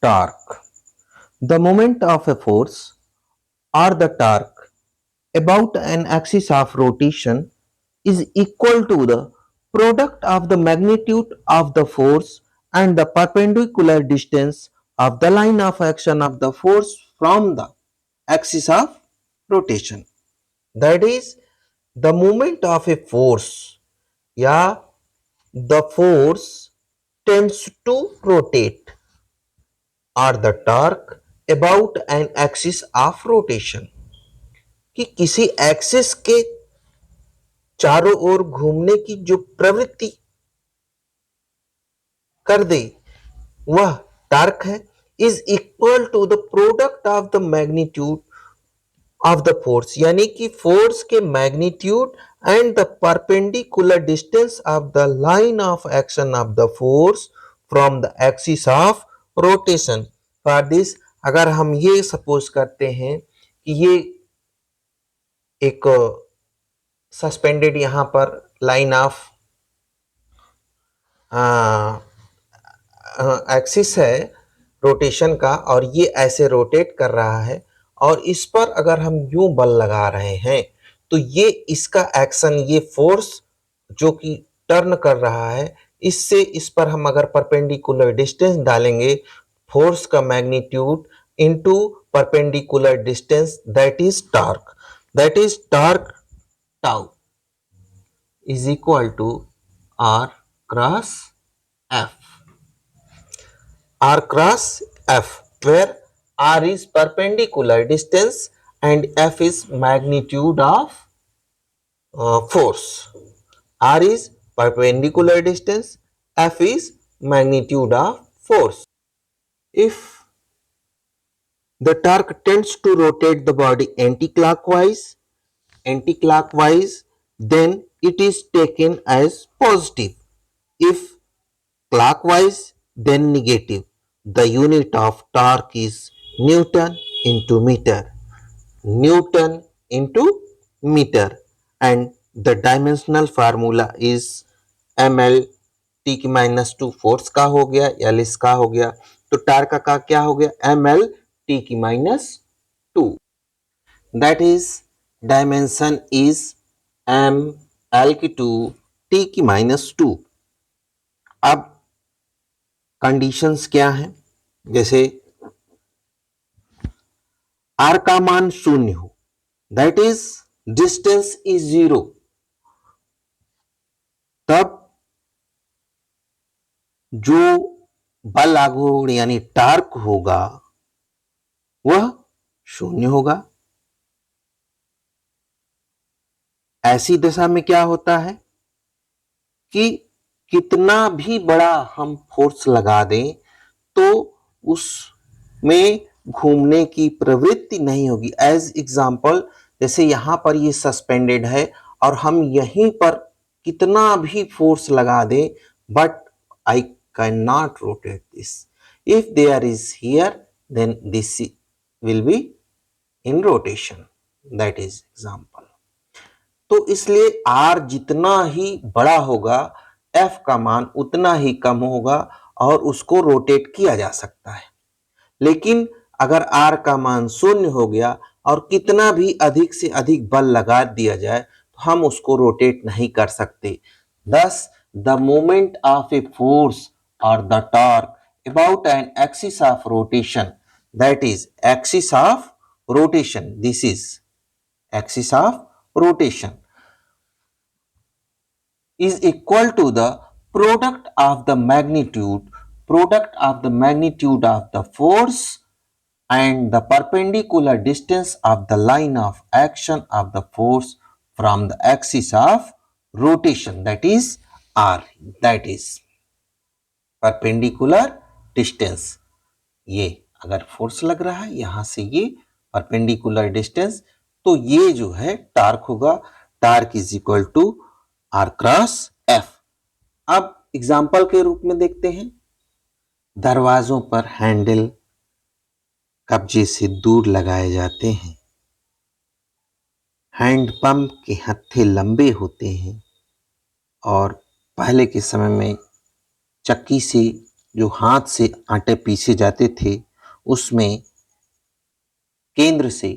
Torque. The moment of a force or the torque about an axis of rotation is equal to the product of the magnitude of the force and the perpendicular distance of the line of action of the force from the axis of rotation. That is, the moment of a force, yeah, the force tends to rotate, or the torque about an axis of rotation, कि किसी axis के चारों ओर घूमने की जो प्रवृत्ति कर दे वह टार्क है, is equal to the product of the magnitude of the force, यानी कि फोर्स के magnitude and the perpendicular distance of the line of action of the force from the axis of rotation. For this, अगर हम ये suppose करते हैं कि ये एक सस्पेंडेड यहां पर लाइन ऑफ एक्सिस है रोटेशन का, और ये ऐसे रोटेट कर रहा है, और इस पर अगर हम यूं बल लगा रहे हैं तो ये इसका एक्शन, ये फोर्स जो कि टर्न कर रहा है, इससे इस पर हम अगर परपेंडिकुलर डिस्टेंस डालेंगे, फोर्स का magnitude into perpendicular distance, that is torque. That is torque tau is equal to R cross F. R cross F, where R is perpendicular distance and F is magnitude of force. R is perpendicular distance, F is magnitude of force. If the torque tends to rotate the body anti-clockwise, then it is taken as positive. If clockwise, then negative. The unit of torque is Newton into meter. Newton into meter, and the dimensional formula is ml t की -2 force का हो गया, L इसका हो गया, तो torque का क्या हो गया, ml t की -2। That is dimension is m l की 2 t की -2। अब कंडीशंस क्या हैं, जैसे r का मान 0 हो, दैट इज डिस्टेंस इज 0, तब जो बल लागू यानी टार्क होगा वह 0 होगा। ऐसी दशा में क्या होता है कि कितना भी बड़ा हम फोर्स लगा दें तो उसमें घूमने की प्रवृत्ति नहीं होगी। एज एग्जाम्पल, जैसे यहां पर ये सस्पेंडेड है और हम यहीं पर कितना भी फोर्स लगा दें, but I can not rotate this. If there is here, then this will be in rotation. That is example. तो इसलिए R जितना ही बड़ा होगा, F का मान उतना ही कम होगा और उसको रोटेट किया जा सकता है। लेकिन अगर R का मान 0 हो गया और कितना भी अधिक से अधिक बल लगा दिया जाए तो हम उसको रोटेट नहीं कर सकते। Thus, the moment of a force or the torque about an axis of rotation, that is axis of rotation, this is axis of rotation, is equal to the product of the magnitude of the force and the perpendicular distance of the line of action of the force from the axis of rotation, that is R, that is perpendicular distance। ये अगर force लग रहा है यहां से ये perpendicular distance, तो ये जो है टार्क होगा। Torque is equal to R cross F. अब एग्जाम्पल के रूप में देखते हैं, दरवाजों पर हैंडल कब्जे से दूर लगाए जाते हैं, हैंड पंप के हत्थे लंबे होते हैं और पहले के समय में चक्की से जो हाथ से आटे पीसे जाते थे उसमें केंद्र से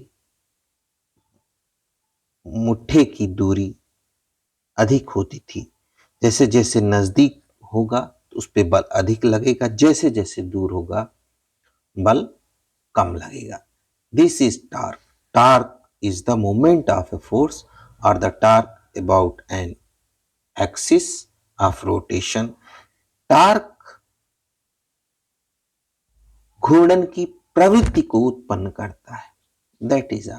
मुट्ठे की दूरी अधिक होती थी। जैसे जैसे नजदीक होगा तो उस पे बल अधिक लगेगा, जैसे जैसे दूर होगा बल कम लगेगा। This is torque. Torque is the moment of a force or the torque about an axis of rotation. Torque घूर्णन की प्रवृत्ति को उत्पन्न करता है। That is